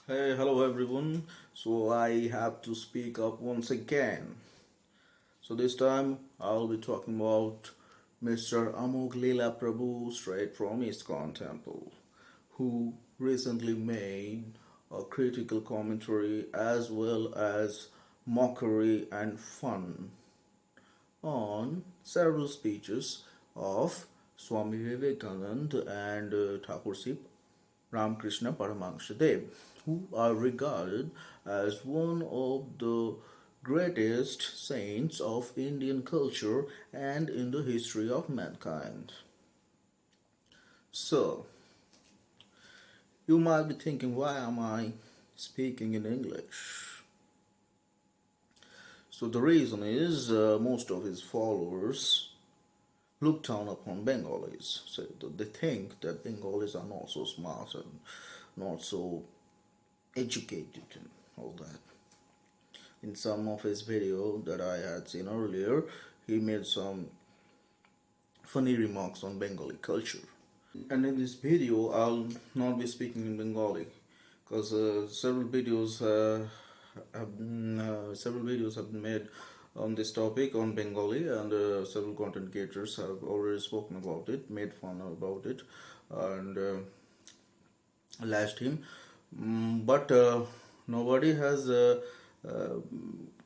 Hey, hello everyone. So I have to speak up once again. So this time I'll be talking about Mr. Amog Leela Prabhu straight from ISKCON Temple, who recently made a critical commentary as well as mockery and fun on several speeches of Swami Vivekananda and Thakur Sri Ramakrishna Paramahansa Dev, who are regarded as one of the greatest saints of Indian culture and in the history of mankind. So, you might be thinking, why am I speaking in English? So, the reason is most of his followers look down upon Bengalis. So, they think that Bengalis are not so smart and not so educated and all that. In some of his video that I had seen earlier, he made some funny remarks on Bengali culture. And in this video, I'll not be speaking in Bengali because several videos have been made on this topic on Bengali, and several content creators have already spoken about it, made fun about it, and lashed him. But nobody has uh,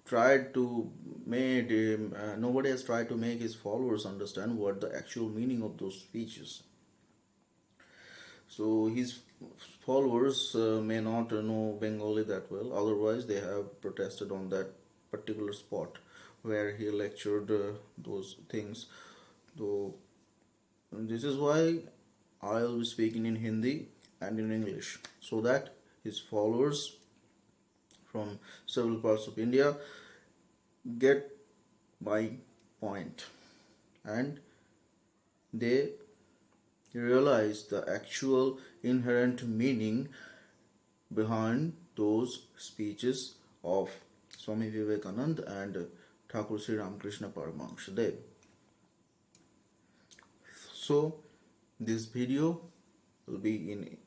tried to made him. Nobody has tried to make his followers understand what the actual meaning of those speeches. So his followers may not know Bengali that well. Otherwise, they have protested on that particular spot where he lectured those things. Though this is why I'll be speaking in Hindi and in English so that his followers from several parts of India get my point and they realize the actual inherent meaning behind those speeches of Swami Vivekananda and Thakur Sri Ramakrishna Paramahansa Dev. So this video will be in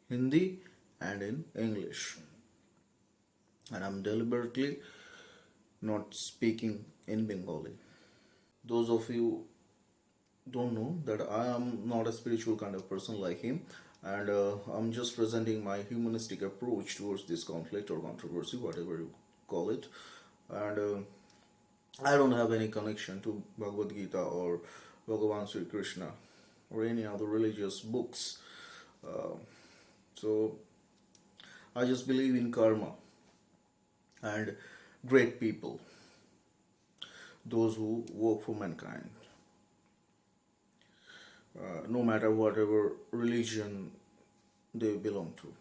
Hindi and in English, and I'm deliberately not speaking in Bengali. Those of you don't know that I am not a spiritual kind of person like him, and I'm just presenting my humanistic approach towards this conflict or controversy, whatever you call it. And I don't have any connection to Bhagavad Gita or Bhagavan Sri Krishna or any other religious books. Uh, so I just believe in karma and great people, those who work for mankind. No matter whatever religion they belong to.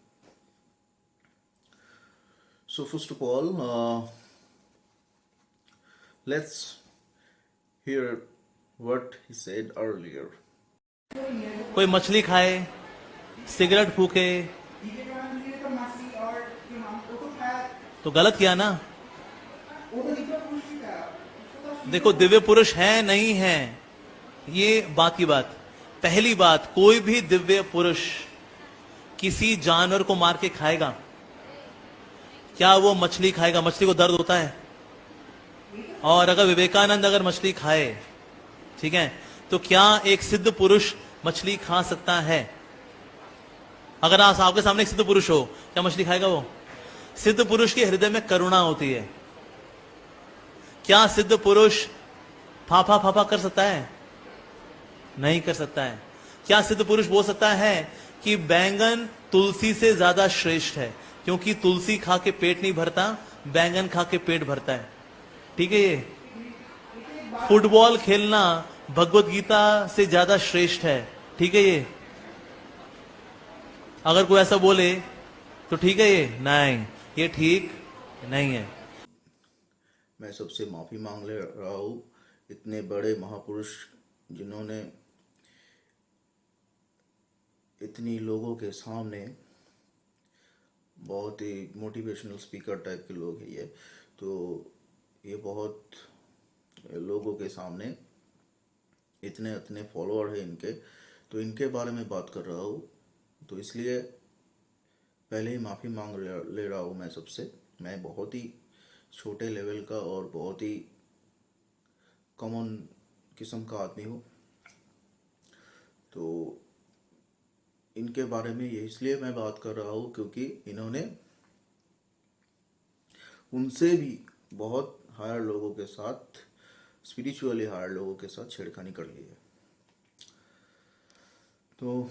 So, first of all, let's hear what he said earlier. कोई मछली खाए, cigarette फूके तो गलत किया ना। देखो, दिव्य पुरुष है नहीं है, ये बात की बात। पहली बात, कोई भी दिव्य पुरुष किसी जानवर को मार के खाएगा क्या? वो मछली खाएगा? मछली को दर्द होता है? और अगर विवेकानंद अगर मछली खाए, ठीक है, तो क्या एक सिद्ध पुरुष मछली खा सकता है? अगर आपके सामने एक सिद्ध पुरुष हो, क्या मछली खाएगा वो? सिद्ध पुरुष के हृदय में करुणा होती है। क्या सिद्ध पुरुष फाफा फाफा कर सकता है? नहीं कर सकता है। क्या सिद्ध पुरुष बोल सकता है कि बैंगन तुलसी से ज्यादा श्रेष्ठ है, क्योंकि तुलसी खा के पेट नहीं भरता, बैंगन खा के पेट भरता है? ठीक है। ये फुटबॉल खेलना भगवत गीता से ज्यादा श्रेष्ठ है, ठीक है। ये अगर कोई ऐसा बोले तो ठीक है, ये नहीं, ये ठीक नहीं है। मैं सबसे माफी मांग ले रहा हूँ, इतने बड़े महापुरुष जिन्होंने इतनी लोगों के सामने, बहुत ही मोटिवेशनल स्पीकर टाइप के लोग हैं ये, तो ये बहुत लोगों के सामने इतने इतने फॉलोअर हैं इनके, तो इनके बारे में बात कर रहा हूँ। तो इसलिए पहले ही माफ़ी मांग ले रहा हूँ मैं सबसे। मैं बहुत ही छोटे लेवल का और बहुत ही कॉमन किस्म का आदमी हूँ। तो इनके बारे में ये इसलिए मैं बात कर रहा हूँ क्योंकि इन्होंने उनसे भी बहुत हायर लोगों के साथ, स्पिरिचुअली हायर लोगों के साथ छेड़खानी कर ली है। तो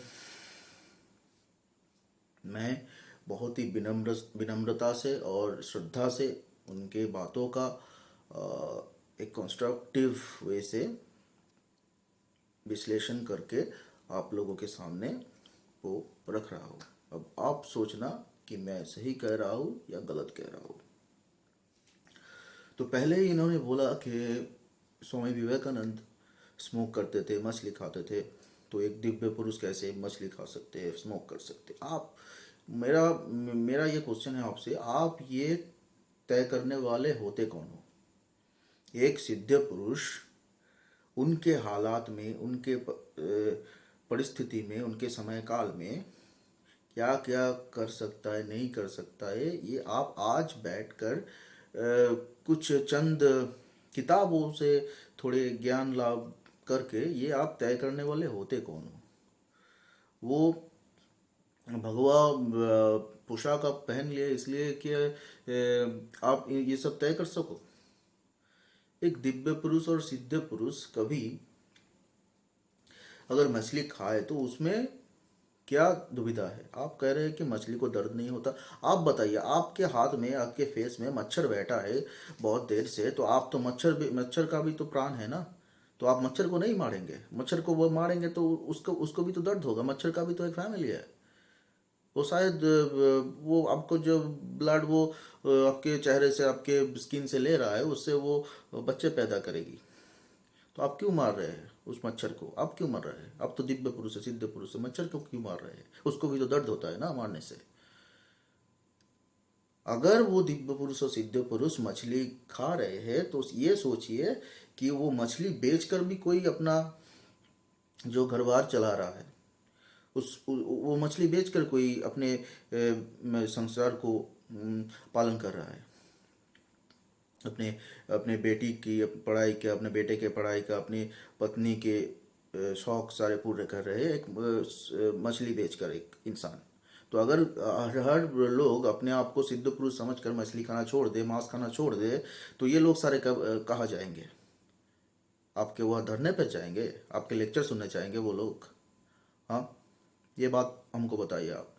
मैं बहुत ही विनम्रता से और श्रद्धा से उनके बातों का एक कंस्ट्रक्टिव वे से विश्लेषण करके आप लोगों के सामने वो रख रहा हूँ। अब आप सोचना कि मैं सही कह रहा हूँ या गलत कह रहा हूँ। तो पहले ही इन्होंने बोला कि स्वामी विवेकानंद स्मोक करते थे, मछली खाते थे, तो एक दिव्य पुरुष कैसे मछली खा सकते हैं, स्मोक कर सकते? आप मेरा मेरा ये क्वेश्चन है आपसे, आप ये तय करने वाले होते कौन हो? एक सिद्ध पुरुष उनके हालात में, उनके परिस्थिति में, उनके समय काल में क्या क्या कर सकता है, नहीं कर सकता है, ये आप आज बैठकर कुछ चंद किताबों से थोड़े ज्ञान लाभ करके ये आप तय करने वाले होते कौन हो? वो भगवा पोशाक आप पहन लिए इसलिए कि आप ये सब तय कर सको? एक दिव्य पुरुष और सिद्ध पुरुष कभी अगर मछली खाए तो उसमें क्या दुविधा है? आप कह रहे हैं कि मछली को दर्द नहीं होता। आप बताइए, आपके हाथ में, आपके फेस में मच्छर बैठा है बहुत देर से, तो आप तो मच्छर का भी तो प्राण है ना। तो आप मच्छर को नहीं मारेंगे? मच्छर को वो मारेंगे तो उसको उसको भी तो दर्द होगा। मच्छर का भी तो एक फैमिली है। वो शायद वो आपको जो ब्लड वो आपके चेहरे से, आपके स्किन से ले रहा है, उससे वो बच्चे पैदा करेगी। तो आप क्यों मार रहे हैं उस मच्छर को? आप क्यों मार रहे हैं? आप तो दिव्य पुरुष है, सिद्ध पुरुष है, मच्छर को क्यों मार रहे हैं? उसको भी तो दर्द होता है ना मारने से। अगर वो दिव्य पुरुष और सिद्ध पुरुष मछली खा रहे हैं तो ये सोचिए कि वो मछली बेचकर भी कोई अपना जो घरबार चला रहा है, वो मछली बेचकर कोई अपने संसार को पालन कर रहा है। अपने अपने बेटी की पढ़ाई का, अपने बेटे के पढ़ाई का, अपनी पत्नी के शौक सारे पूरे कर रहे हैं एक मछली बेचकर एक इंसान। तो अगर हर लोग अपने आप को सिद्ध पुरुष समझकर मछली खाना छोड़ दे, मांस खाना छोड़ दे, तो ये लोग सारे कहाँ जाएंगे? आपके वहाँ धरने पर जाएंगे? आपके लेक्चर सुनने जाएंगे वो लोग? हाँ, ये बात हमको बताइए आप।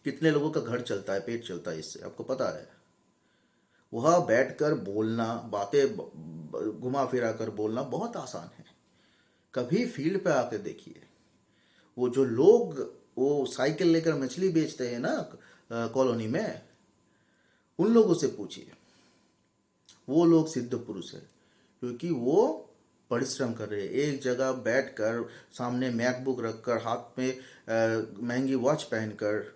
कितने लोगों का घर चलता है, पेट चलता है इससे, आपको पता है? वह बैठकर बोलना, बातें घुमा फिरा कर बोलना बहुत आसान है। कभी फील्ड पे आकर देखिए, वो जो लोग वो साइकिल लेकर मछली बेचते हैं ना कॉलोनी में, उन लोगों से पूछिए, वो लोग सिद्ध पुरुष है क्योंकि वो परिश्रम कर रहे हैं। एक जगह बैठकर, सामने मैकबुक रखकर, हाथ में महंगी वॉच पहनकर,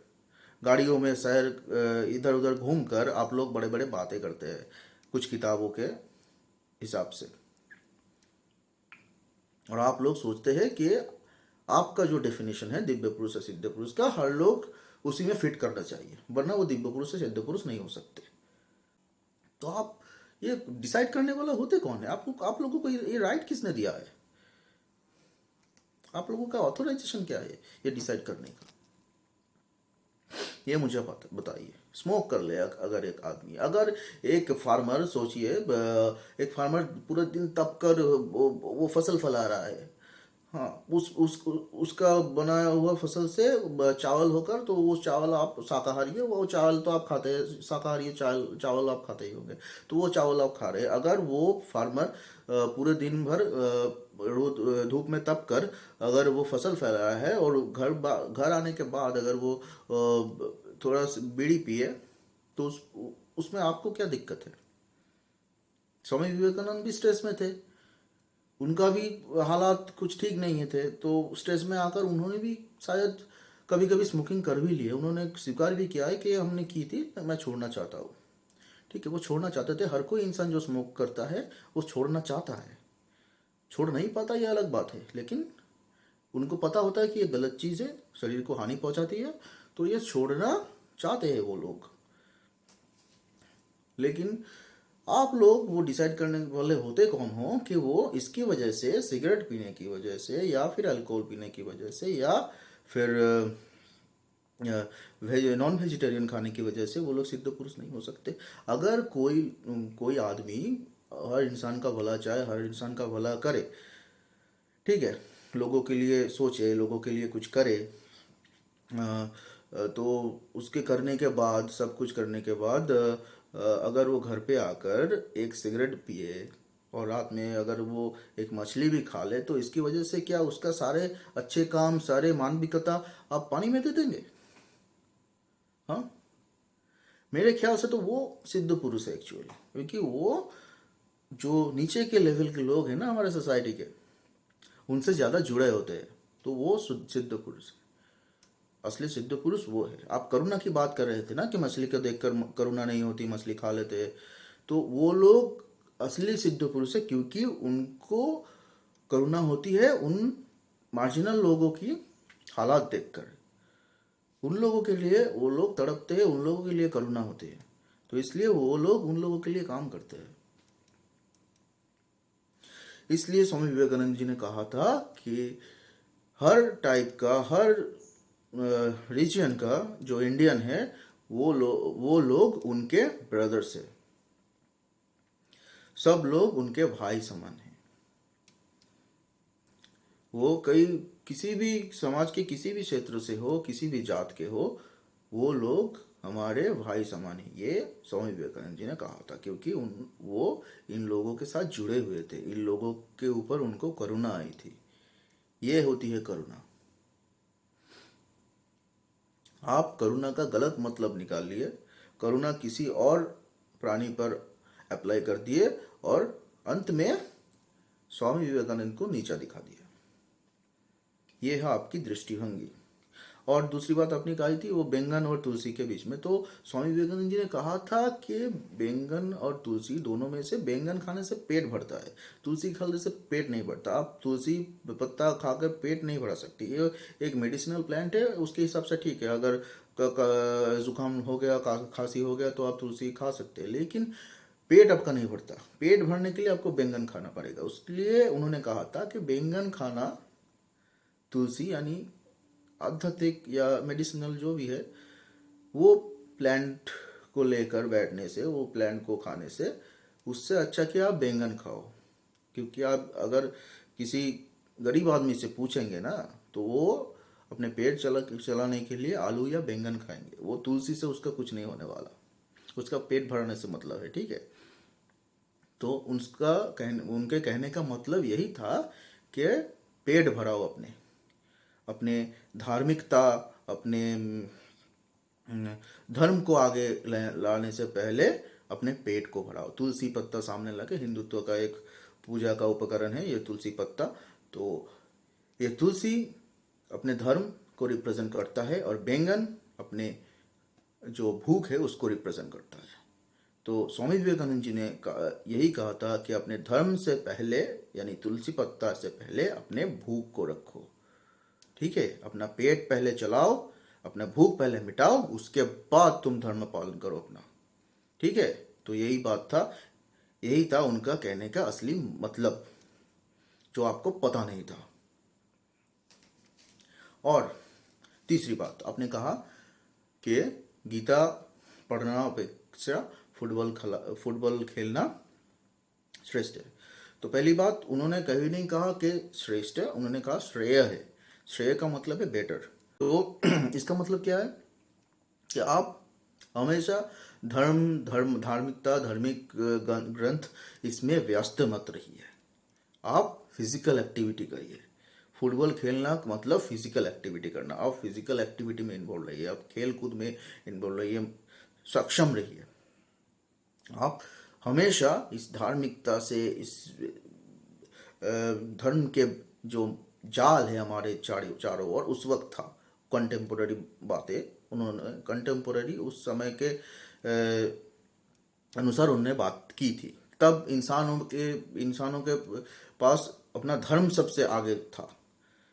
गाड़ियों में शहर इधर उधर घूमकर आप लोग बड़े बड़े बातें करते हैं कुछ किताबों के हिसाब से। और आप लोग सोचते हैं कि आपका जो डेफिनेशन है दिव्य पुरुष या सिद्ध पुरुष का, हर लोग उसी में फिट करना चाहिए, वरना वो दिव्य पुरुष या सिद्ध पुरुष नहीं हो सकते। तो आप ये डिसाइड करने वाला होते कौन है? आप लोगों को ये राइट किसने दिया है? आप लोगों का ऑथोराइजेशन क्या है ये डिसाइड करने का? ये मुझे बताइए। स्मोक कर ले अगर एक आदमी, अगर एक फार्मर, सोचिए एक फार्मर पूरा दिन तप कर वो फसल फला रहा है, हाँ, उसका बनाया हुआ फसल से चावल होकर, तो वो चावल, आप शाकाहारी है, वो चावल तो आप खाते हैं, शाकाहारी है, चावल आप खाते ही होंगे, तो वो चावल आप खा रहे हैं। अगर वो फार्मर पूरे दिन भर रोज धूप में तप कर अगर वो फसल फैलाया है और घर आने के बाद अगर वो थोड़ा बीड़ी पिए, तो उसमें आपको क्या दिक्कत है? स्वामी विवेकानंद भी स्ट्रेस में थे, उनका भी हालात कुछ ठीक नहीं थे, तो स्ट्रेस में आकर उन्होंने भी शायद कभी कभी स्मोकिंग कर भी लिए। उन्होंने स्वीकार भी किया है कि हमने की थी, मैं छोड़ना चाहता हूँ। ठीक है, वो छोड़ना चाहते थे। हर कोई इंसान जो स्मोक करता है वो छोड़ना चाहता है, छोड़ नहीं पाता, ये अलग बात है, लेकिन उनको पता होता है कि ये गलत चीज़ है, शरीर को हानि पहुंचाती है, तो ये छोड़ना चाहते हैं वो लोग। लेकिन आप लोग वो डिसाइड करने वाले होते कौन हो कि वो इसकी वजह से, सिगरेट पीने की वजह से, या फिर अल्कोहल पीने की वजह से, या फिर नॉन वेजिटेरियन खाने की वजह से वो लोग सिद्ध पुरुष नहीं हो सकते। अगर कोई कोई आदमी हर इंसान का भला चाहे, हर इंसान का भला करे, ठीक है, लोगों के लिए सोचे, लोगों के लिए कुछ करे, तो उसके करने के बाद, सब कुछ करने के बाद, अगर वो घर पे आकर एक सिगरेट पिए और रात में अगर वो एक मछली भी खा ले, तो इसकी वजह से क्या उसका सारे अच्छे काम, सारे मानविकता आप पानी में दे देंगे? हाँ, मेरे ख्याल से तो वो सिद्ध पुरुष है एक्चुअली, क्योंकि वो जो नीचे के लेवल के लोग हैं ना हमारे सोसाइटी के, उनसे ज़्यादा जुड़े होते हैं, तो वो सिद्ध पुरुष है। असली सिद्ध पुरुष वो है। आप करुणा की बात कर रहे थे ना कि मछली को देखकर करुणा नहीं होती, मछली खा लेते हैं, तो वो लोग असली सिद्ध पुरुष है, क्योंकि उनको करुणा होती है उन मार्जिनल लोगों की हालात देखकर। उन लोगों के लिए वो लोग तड़पते हैं, उन लोगों के लिए करुणा होती है, तो इसलिए वो लोग उन लोगों के लिए काम करते हैं। इसलिए स्वामी विवेकानंद जी ने कहा था कि हर टाइप का, हर रीजन का जो इंडियन है, वो लोग उनके ब्रदर्स है, सब लोग उनके भाई समान हैं। वो किसी भी समाज के किसी भी क्षेत्र से हो, किसी भी जात के हो, वो लोग हमारे भाई समान है, ये स्वामी विवेकानंद जी ने कहा था, क्योंकि वो इन लोगों के साथ जुड़े हुए थे, इन लोगों के ऊपर उनको करुणा आई थी। ये होती है करुणा। आप करुणा का गलत मतलब निकाल लिए, करुणा किसी और प्राणी पर अप्लाई कर दिए, और अंत में स्वामी विवेकानंद को नीचा दिखा दिया। ये है आपकी दृष्टिभंगी। और दूसरी बात आपने कही थी वो बैंगन और तुलसी के बीच में, तो स्वामी विवेकानंद जी ने कहा था कि बैंगन और तुलसी दोनों में से बैंगन खाने से पेट भरता है, तुलसी खाने से पेट नहीं भरता। आप तुलसी पत्ता खाकर पेट नहीं भरा सकती, ये एक मेडिसिनल प्लांट है, उसके हिसाब से ठीक है। अगर जुकाम हो गया, खांसी हो गया, तो आप तुलसी खा सकते हैं, लेकिन पेट आपका नहीं भरता। पेट भरने के लिए आपको बैंगन खाना पड़ेगा। उसके उन्होंने कहा था कि बैंगन खाना, तुलसी यानी आध्यात्मिक या मेडिसिनल जो भी है, वो प्लांट को लेकर बैठने से, वो प्लांट को खाने से, उससे अच्छा कि आप बैंगन खाओ। क्योंकि आप अगर किसी गरीब आदमी से पूछेंगे ना, तो वो अपने पेट चलाने के लिए आलू या बैंगन खाएंगे, वो तुलसी से उसका कुछ नहीं होने वाला, उसका पेट भरने से मतलब है, ठीक है। तो उनके कहने का मतलब यही था कि पेट भराओ, अपने धार्मिकता, अपने धर्म को आगे लाने से पहले अपने पेट को भराओ। तुलसी पत्ता सामने लगे, हिंदुत्व का एक पूजा का उपकरण है ये तुलसी पत्ता। तो ये तुलसी अपने धर्म को रिप्रेजेंट करता है, और बैंगन अपने जो भूख है उसको रिप्रेजेंट करता है। तो स्वामी विवेकानंद जी ने यही कहा था कि अपने धर्म से पहले, यानी तुलसी पत्ता से पहले, अपने भूख को रखो, ठीक है। अपना पेट पहले चलाओ, अपना भूख पहले मिटाओ, उसके बाद तुम धर्म पालन करो अपना, ठीक है। तो यही बात था, यही था उनका कहने का असली मतलब, जो आपको पता नहीं था। और तीसरी बात आपने कहा कि गीता पढ़ना अपेक्षा फुटबॉल खेलना श्रेष्ठ है। तो पहली बात, उन्होंने कभी नहीं कहा कि श्रेष्ठ है, उन्होंने कहा श्रेय है। श्रेय का मतलब है बेटर। तो इसका मतलब क्या है कि आप हमेशा धार्मिकता, धार्मिक ग्रंथ, इसमें व्यस्त मत रहिए। आप फिजिकल एक्टिविटी करिए। फुटबॉल खेलना मतलब फिजिकल एक्टिविटी करना। आप फिजिकल एक्टिविटी में इन्वॉल्व रहिए, आप खेल कूद में इन्वॉल्व रहिए, सक्षम रहिए। आप हमेशा इस धार्मिकता से, इस धर्म के जो जाल है हमारे चारों ओर, उस वक्त था कंटेम्पोररी बातें, उन्होंने कंटेम्पोररी उस समय के अनुसार उन्होंने बात की थी। तब इंसानों के पास अपना धर्म सबसे आगे था।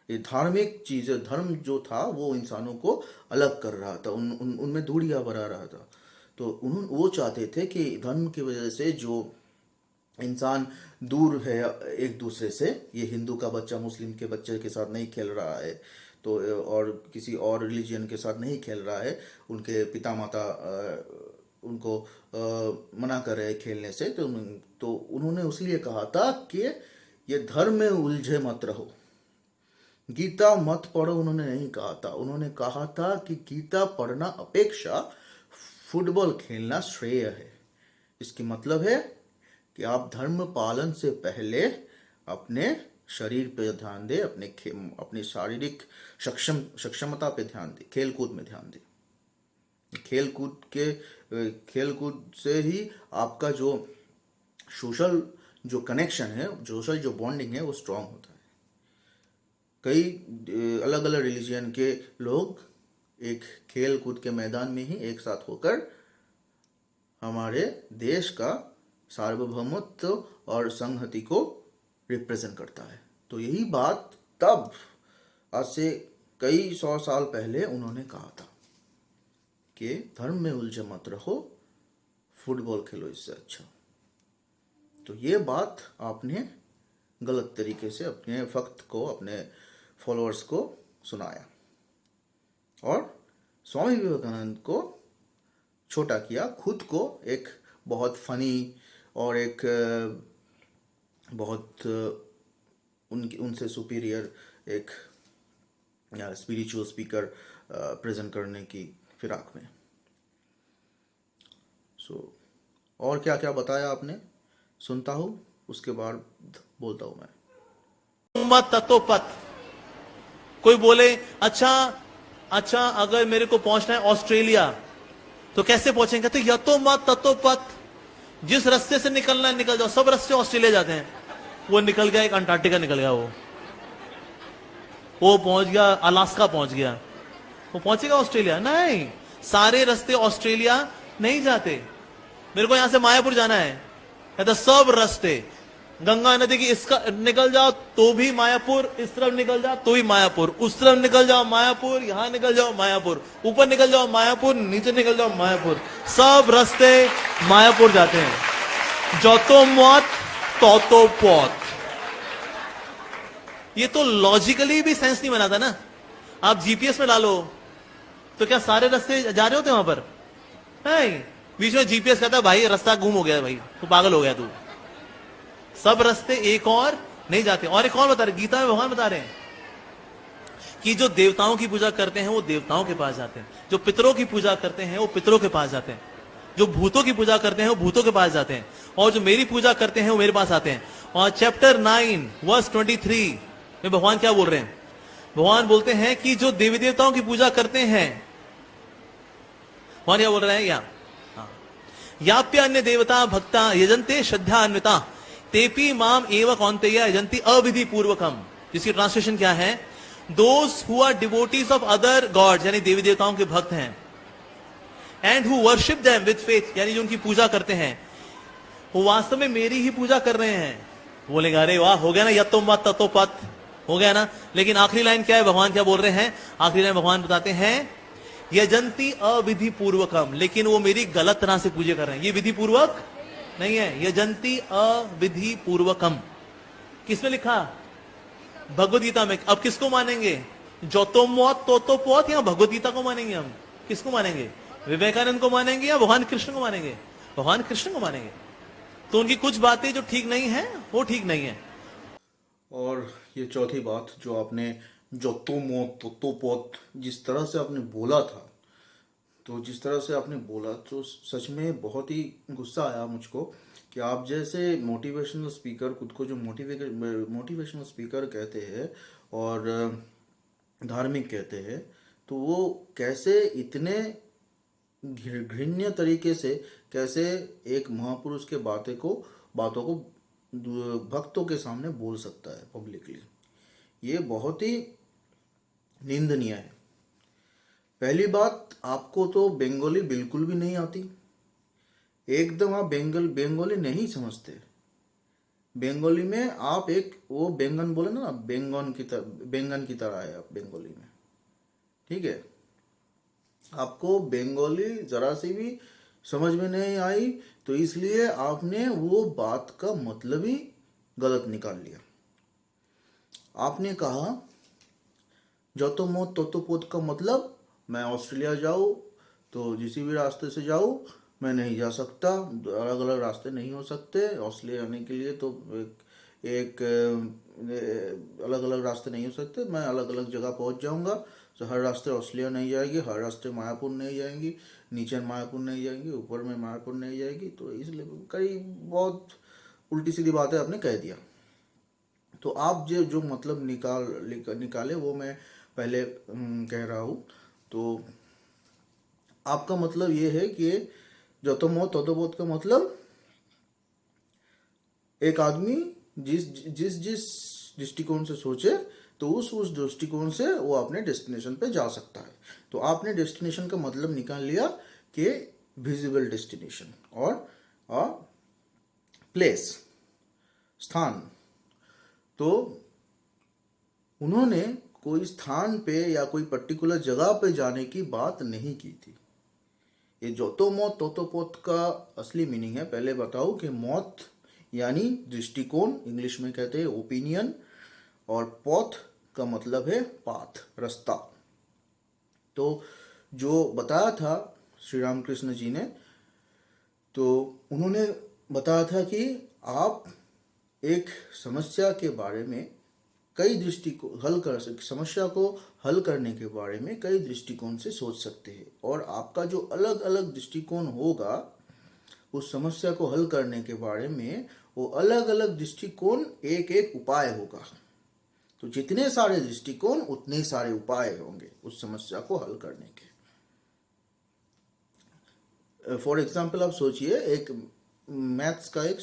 ये धार्मिक चीज़, धर्म जो था वो इंसानों को अलग कर रहा था, उनमें दूरियां बढ़ा रहा था। तो वो चाहते थे कि धर्म की वजह से जो इंसान दूर है एक दूसरे से, ये हिंदू का बच्चा मुस्लिम के बच्चे के साथ नहीं खेल रहा है, तो और किसी और रिलीजन के साथ नहीं खेल रहा है, उनके पिता माता उनको मना कर रहे खेलने से, तो उन्होंने उसलिए कहा था कि ये धर्म में उलझे मत रहो, गीता मत पढ़ो। उन्होंने नहीं कहा था, उन्होंने कहा था कि गीता पढ़ना अपेक्षा फुटबॉल खेलना श्रेय है। इसकी मतलब है कि आप धर्म पालन से पहले अपने शरीर पे ध्यान दें, अपनी शारीरिक सक्षमता पे ध्यान दें, खेलकूद में ध्यान दें। खेलकूद से ही आपका जो सोशल जो कनेक्शन है, सोशल जो बॉन्डिंग है वो स्ट्रांग होता है। कई अलग अलग रिलीजन के लोग एक खेल कूद के मैदान में ही एक साथ होकर हमारे देश का सार्वभौमत्व और संहति को रिप्रेजेंट करता है। तो यही बात तब आज से कई 100 साल पहले उन्होंने कहा था कि धर्म में उलझे मत रहो, फुटबॉल खेलो इससे अच्छा। तो ये बात आपने गलत तरीके से अपने वक्त को, अपने फॉलोअर्स को सुनाया और स्वामी विवेकानंद को छोटा किया, खुद को एक बहुत फनी और एक बहुत उनसे सुपीरियर एक स्पिरिचुअल स्पीकर प्रेजेंट करने की फिराक में। और क्या क्या बताया आपने, सुनता हूँ, उसके बाद बोलता हूँ मैं। तत्वपथ। कोई बोले अच्छा अगर मेरे को पहुंचना है ऑस्ट्रेलिया तो कैसे पहुंचेंगे? तो यतोमत तत्वपथ, जिस रास्ते से निकलना है निकल जाओ। सब रास्ते ऑस्ट्रेलिया जाते हैं। वो निकल गया, एक अंटार्कटिका निकल गया, वो पहुंच गया, अलास्का पहुंच गया, वो पहुंचेगा ऑस्ट्रेलिया? नहीं, सारे रास्ते ऑस्ट्रेलिया नहीं जाते। मेरे को यहां से मायापुर जाना है, कहता सब रास्ते गंगा नदी की इसका निकल जाओ तो भी मायापुर, इस तरफ निकल जाओ तो भी मायापुर, उस तरफ निकल जाओ मायापुर, यहां निकल जाओ मायापुर, ऊपर निकल जाओ मायापुर, नीचे निकल जाओ मायापुर, सब रास्ते मायापुर जाते हैं। जोतो मौत तो पौत। ये तो लॉजिकली भी सेंस नहीं बनाता ना। आप जीपीएस में डालो तो क्या सारे रास्ते जा रहे होते वहां पर? नहीं, बीच में जीपीएस कहता है भाई रास्ता गुम हो गया, भाई तू पागल हो गया तू। सब रास्ते एक और नहीं जाते। और एक और बता रहे, गीता में भगवान बता रहे हैं कि जो देवताओं की पूजा करते हैं वो देवताओं के पास जाते हैं, जो पितरों की पूजा करते हैं वो पितरों के पास जाते हैं, जो भूतों की पूजा करते हैं वो भूतों के पास जाते हैं, और जो मेरी पूजा करते हैं वो मेरे पास आते हैं। और चैप्टर 9 वर्स 23 में भगवान क्या बोल रहे हैं? भगवान बोलते हैं कि जो देवी देवताओं की पूजा करते हैं, भगवान क्या बोल रहे हैं? याप्य अन्य देवता भक्ता यजंते श्रद्धान्विता तेपी माम एव कौन्तेय यजंती अविधि पूर्वकम। जिसकी ट्रांसलेशन क्या है? Those who are devotees of other gods, यानी देवी देवताओं के भक्त हैं, and who worship them with faith, यानी जो उनकी पूजा करते हैं, वो वास्तव में मेरी ही पूजा कर रहे हैं। बोलेगा अरे वाह, हो गया ना, यतोमत ततोपत, हो गया ना। लेकिन आखिरी लाइन क्या है? भगवान क्या बोल रहे हैं? आखिरी लाइन भगवान बताते हैं यजंती अविधि पूर्वकम, लेकिन वो मेरी गलत तरह से पूजा कर रहे हैं। ये विधि पूर्वक नहीं है, यजंती अविधि पूर्वकम। किसमें लिखा? भगवद गीता में। अब किसको मानेंगे? जोतो मौत तो पौत, या भगवद गीता को मानेंगे? हम किसको मानेंगे? विवेकानंद को मानेंगे या भगवान कृष्ण को मानेंगे? भगवान कृष्ण को मानेंगे। तो उनकी कुछ बातें जो ठीक नहीं है वो ठीक नहीं है। और ये चौथी बात जो आपने जोतो मौत तो पौत जिस तरह से आपने बोला था, तो जिस तरह से आपने बोला तो सच में बहुत ही गुस्सा आया मुझको कि आप जैसे मोटिवेशनल स्पीकर, खुद को जो मोटिवेशनल स्पीकर कहते हैं और धार्मिक कहते हैं, तो वो कैसे इतने घृण्य तरीके से कैसे एक महापुरुष के बातों को भक्तों के सामने बोल सकता है पब्लिकली। ये बहुत ही निंदनीय है। पहली बात, आपको तो बंगाली बिल्कुल भी नहीं आती, एकदम आप बंगाली नहीं समझते। बंगाली में आप एक वो बैंगन बोले ना, बैंगन की तरह है आप बंगाली में, ठीक है। आपको बंगाली जरा सी भी समझ में नहीं आई, तो इसलिए आपने वो बात का मतलब ही गलत निकाल लिया। आपने कहा जतो मौत ततो पोत का मतलब मैं ऑस्ट्रेलिया जाऊँ तो किसी भी रास्ते से जाऊँ, मैं नहीं जा सकता, अलग अलग रास्ते नहीं हो सकते ऑस्ट्रेलिया आने के लिए, तो एक अलग अलग रास्ते नहीं हो सकते, मैं अलग अलग जगह पहुंच जाऊंगा। तो हर रास्ते ऑस्ट्रेलिया नहीं जाएगी, हर रास्ते मायापुर नहीं जाएंगी, नीचे मायापुर नहीं जाएंगी, ऊपर में मायापुर नहीं जाएगी, तो इसलिए कई बहुत उल्टी सीधी बातें आपने कह दिया। तो आप जो मतलब निकाले वो मैं पहले कह रहा हूँ। तो आपका मतलब ये है कि जतो मौत ततो मौत का मतलब एक आदमी जिस जिस जिस दृष्टिकोण से सोचे, तो उस दृष्टिकोण से वो अपने डेस्टिनेशन पे जा सकता है। तो आपने डेस्टिनेशन का मतलब निकाल लिया कि विजिबल डेस्टिनेशन और प्लेस, स्थान। तो उन्होंने कोई स्थान पे या कोई पर्टिकुलर जगह पे जाने की बात नहीं की थी। ये जोतो मौत तोतो पोत का असली मीनिंग है। पहले बताओ कि मौत यानी दृष्टिकोण, इंग्लिश में कहते हैं ओपिनियन, और पोथ का मतलब है पाथ, रास्ता। तो जो बताया था श्री रामकृष्ण जी ने, तो उन्होंने बताया था कि आप एक समस्या के बारे में कई दृष्टिकोण हल कर सकते, समस्या को हल करने के बारे में कई दृष्टिकोण से सोच सकते हैं, और आपका जो अलग अलग दृष्टिकोण होगा उस समस्या को हल करने के बारे में, वो अलग अलग दृष्टिकोण एक एक उपाय होगा। तो जितने सारे दृष्टिकोण उतने सारे उपाय होंगे उस समस्या को हल करने के। फॉर एग्जाम्पल आप सोचिए, एक मैथ्स का एक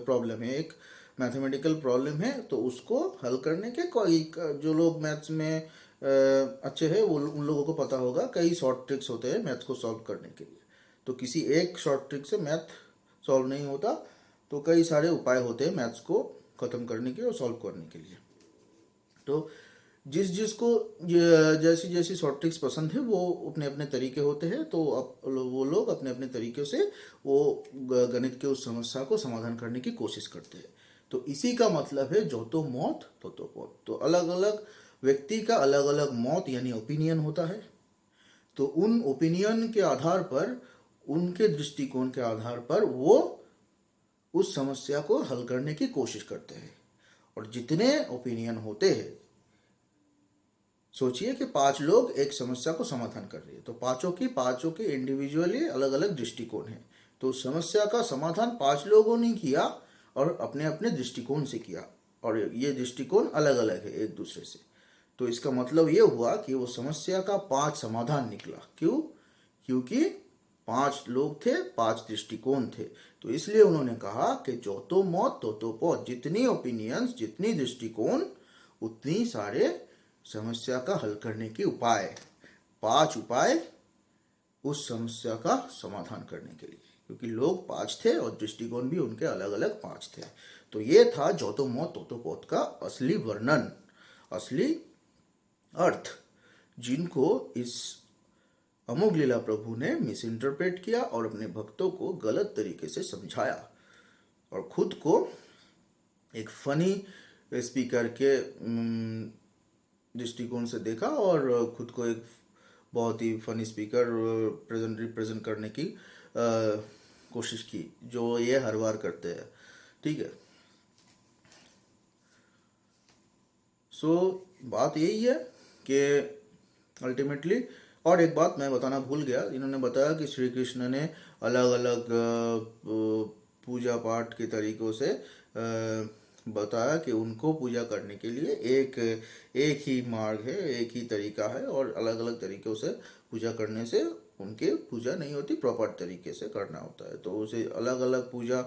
प्रॉब्लम है, एक मैथमेटिकल प्रॉब्लम है, तो उसको हल करने के कोई जो लोग मैथ्स में अच्छे हैं वो उन लोगों को पता होगा कई शॉर्ट ट्रिक्स होते हैं मैथ्स को सॉल्व करने के लिए। तो किसी एक शॉर्ट ट्रिक से मैथ सॉल्व नहीं होता, तो कई सारे उपाय होते हैं मैथ्स को ख़त्म करने के और सॉल्व करने के लिए। तो जिस जिसको जैसी जैसी शॉर्ट ट्रिक्स पसंद है वो अपने अपने तरीके होते हैं, तो वो लोग अपने अपने तरीके से वो गणित के उस समस्या को समाधान करने की कोशिश करते हैं। तो इसी का मतलब है जो तो मौत तो पोत। तो अलग अलग व्यक्ति का अलग अलग मौत यानी ओपिनियन होता है। तो उन ओपिनियन के आधार पर, उनके दृष्टिकोण के आधार पर वो उस समस्या को हल करने की कोशिश करते हैं। और जितने ओपिनियन होते हैं, सोचिए कि 5 लोग एक समस्या को समाधान कर रहे हैं, तो पांचों के इंडिविजुअली अलग अलग दृष्टिकोण हैं। तो समस्या का समाधान 5 लोगों ने किया और अपने अपने दृष्टिकोण से किया, और ये दृष्टिकोण अलग अलग है एक दूसरे से। तो इसका मतलब ये हुआ कि वो समस्या का 5 समाधान निकला। क्यों? क्योंकि 5 लोग थे, 5 दृष्टिकोण थे। तो इसलिए उन्होंने कहा कि जो तो मौत तो पोत, जितनी ओपिनियंस, जितनी दृष्टिकोण, उतनी सारे समस्या का हल करने के उपाय। 5 उपाय उस समस्या का समाधान करने के लिए, क्योंकि लोग 5 थे और दृष्टिकोण भी उनके अलग अलग 5 थे। तो ये था जो तो मौत तो पोत का असली वर्णन, असली अर्थ, जिनको इस अमोघ लीला प्रभु ने मिस इंटरप्रेट किया और अपने भक्तों को गलत तरीके से समझाया, और खुद को एक फनी स्पीकर के दृष्टिकोण से देखा, और खुद को एक बहुत ही फनी स्पीकर रिप्रेजेंट करने की कोशिश की, जो ये हर बार करते हैं। ठीक है। सो बात यही है कि अल्टीमेटली, और एक बात मैं बताना भूल गया, इन्होंने बताया कि श्री कृष्ण ने अलग अलग पूजा पाठ के तरीकों से बताया कि उनको पूजा करने के लिए एक ही मार्ग है, एक ही तरीका है, और अलग अलग तरीक़ों से पूजा करने से उनके पूजा नहीं होती, प्रॉपर तरीके से करना होता है। तो उसे अलग अलग पूजा,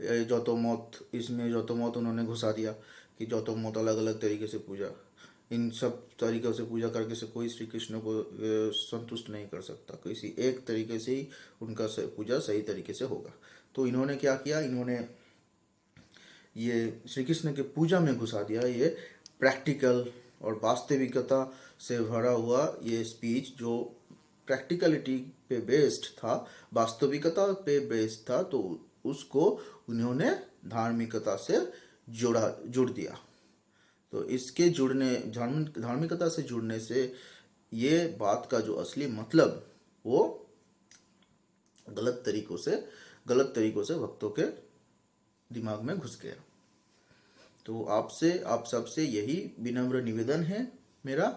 जोतोमौत, इसमें जोतोमौत उन्होंने घुसा दिया कि जोतोमौत अलग अलग तरीके से पूजा, इन सब तरीक़ों से पूजा करके से कोई श्री कृष्ण को संतुष्ट नहीं कर सकता, किसी एक तरीके से ही उनका पूजा सही तरीके से होगा। तो इन्होंने क्या किया, इन्होंने ये श्री कृष्ण के पूजा में घुसा दिया। ये प्रैक्टिकल और वास्तविकता से भरा हुआ ये स्पीच जो प्रैक्टिकलिटी पे बेस्ड था, वास्तविकता पे बेस्ड था, तो उसको उन्होंने धार्मिकता से जुड़ दिया। तो इसके धार्मिकता से जुड़ने से ये बात का जो असली मतलब वो गलत तरीकों से भक्तों के दिमाग में घुस गया। तो आप सबसे यही विनम्र निवेदन है मेरा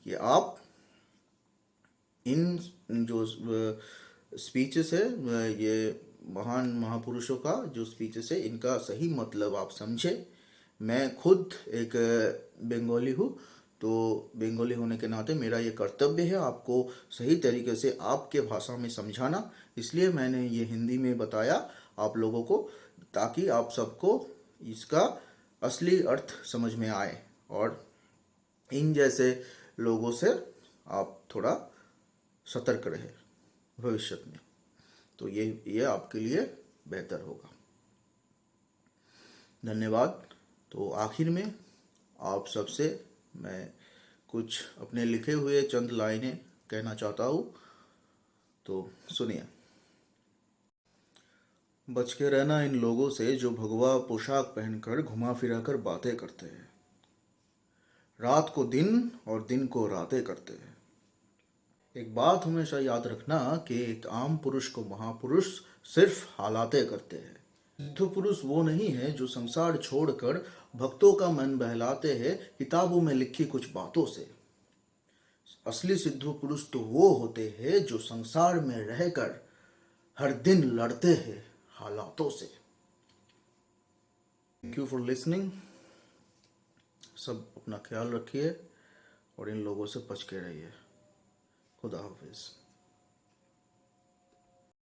कि आप इन जो स्पीचेस है, ये महान महापुरुषों का जो स्पीचेस है, इनका सही मतलब आप समझे। मैं खुद एक बंगाली हूँ, तो बंगाली होने के नाते मेरा ये कर्तव्य है आपको सही तरीके से आपके भाषा में समझाना। इसलिए मैंने ये हिंदी में बताया आप लोगों को, ताकि आप सबको इसका असली अर्थ समझ में आए और इन जैसे लोगों से आप थोड़ा सतर्क रहे भविष्य में। तो ये आपके लिए बेहतर होगा। धन्यवाद। तो आखिर में आप सबसे मैं कुछ अपने लिखे हुए चंद लाइनें कहना चाहता हूँ, तो सुनिए। बच के रहना इन लोगों से जो भगवा पोशाक पहनकर घुमा फिरा कर बातें करते हैं, रात को दिन और दिन को रातें करते हैं। एक बात हमेशा याद रखना कि एक आम पुरुष को महापुरुष सिर्फ हालातें करते हैं। सिद्ध पुरुष वो नहीं है जो संसार छोड़कर भक्तों का मन बहलाते हैं किताबों में लिखी कुछ बातों से। असली सिद्ध पुरुष तो वो होते हैं जो संसार में रहकर हर दिन लड़ते हैं हालातों से। Thank you for listening. सब अपना ख्याल रखिए और इन लोगों से बच के रहिए। खुदा हाफिज।